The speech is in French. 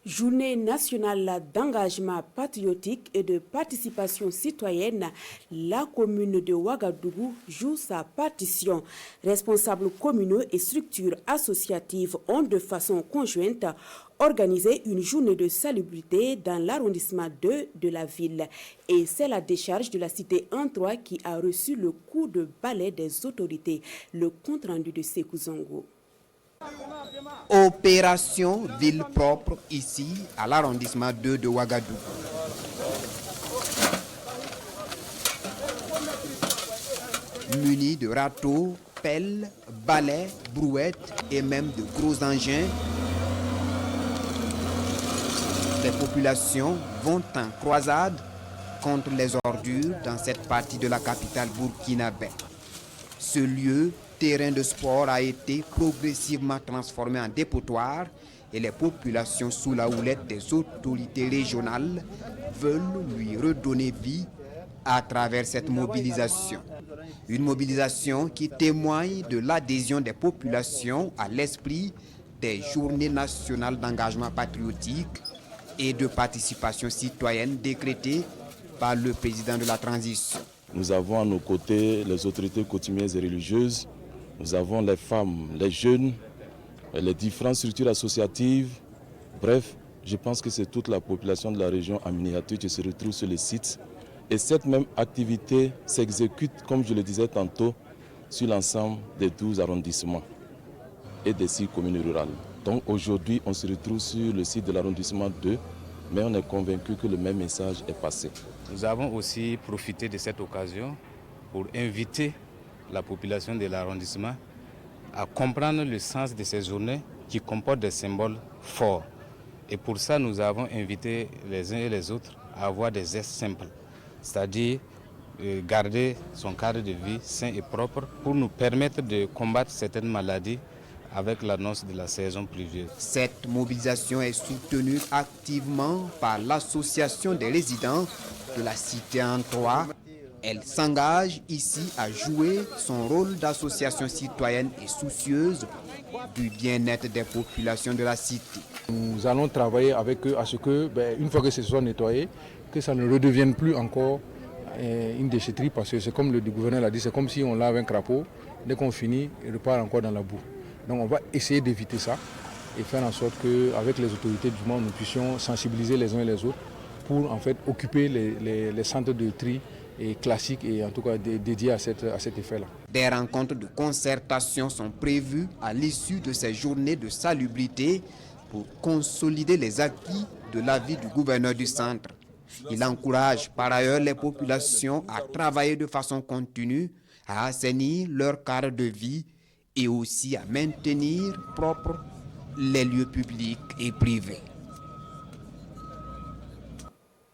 Journée nationale d'engagement patriotique et de participation citoyenne, la commune de Ouagadougou joue sa partition. Responsables communaux et structures associatives ont de façon conjointe organisé une journée de salubrité dans l'arrondissement 2 de la ville. Et c'est la décharge de la cité Antrois qui a reçu le coup de balai des autorités. Le compte-rendu de Sékou Zongo. Opération ville propre ici à l'arrondissement 2 de Ouagadougou. Munis de râteaux, pelles, balais, brouettes et même de gros engins, les populations vont en croisade contre les ordures dans cette partie de la capitale burkinabé. Ce lieu, terrain de sport, a été progressivement transformé en dépotoir et les populations sous la houlette des autorités régionales veulent lui redonner vie à travers cette mobilisation. Une mobilisation qui témoigne de l'adhésion des populations à l'esprit des journées nationales d'engagement patriotique et de participation citoyenne décrétées par le président de la transition. Nous avons à nos côtés les autorités coutumières et religieuses, nous avons les femmes, les jeunes, les différentes structures associatives. Bref, je pense que c'est toute la population de la région en miniature qui se retrouve sur le site. Et cette même activité s'exécute, comme je le disais tantôt, sur l'ensemble des 12 arrondissements et des 6 communes rurales. Donc aujourd'hui, on se retrouve sur le site de l'arrondissement 2, mais on est convaincu que le même message est passé. Nous avons aussi profité de cette occasion pour inviter la population de l'arrondissement à comprendre le sens de ces journées qui comportent des symboles forts. Et pour ça, nous avons invité les uns et les autres à avoir des gestes simples, c'est-à-dire garder son cadre de vie sain et propre pour nous permettre de combattre certaines maladies avec l'annonce de la saison pluvieuse. Cette mobilisation est soutenue activement par l'association des résidents de la cité Antrois. Elle s'engage ici à jouer son rôle d'association citoyenne et soucieuse du bien-être des populations de la cité. Nous allons travailler avec eux à ce que, une fois que ce soit nettoyé, que ça ne redevienne plus encore une déchetterie, parce que c'est comme le gouverneur l'a dit, c'est comme si on lave un crapaud, dès qu'on finit, il repart encore dans la boue. Donc on va essayer d'éviter ça et faire en sorte qu'avec les autorités du monde, nous puissions sensibiliser les uns et les autres pour en fait occuper les centres de tri et classiques et en tout cas dédiés à cet effet-là. Des rencontres de concertation sont prévues à l'issue de ces journées de salubrité pour consolider les acquis de la vie du gouverneur du centre. Il encourage par ailleurs les populations à travailler de façon continue, à assainir leur cadre de vie et aussi à maintenir propres les lieux publics et privés.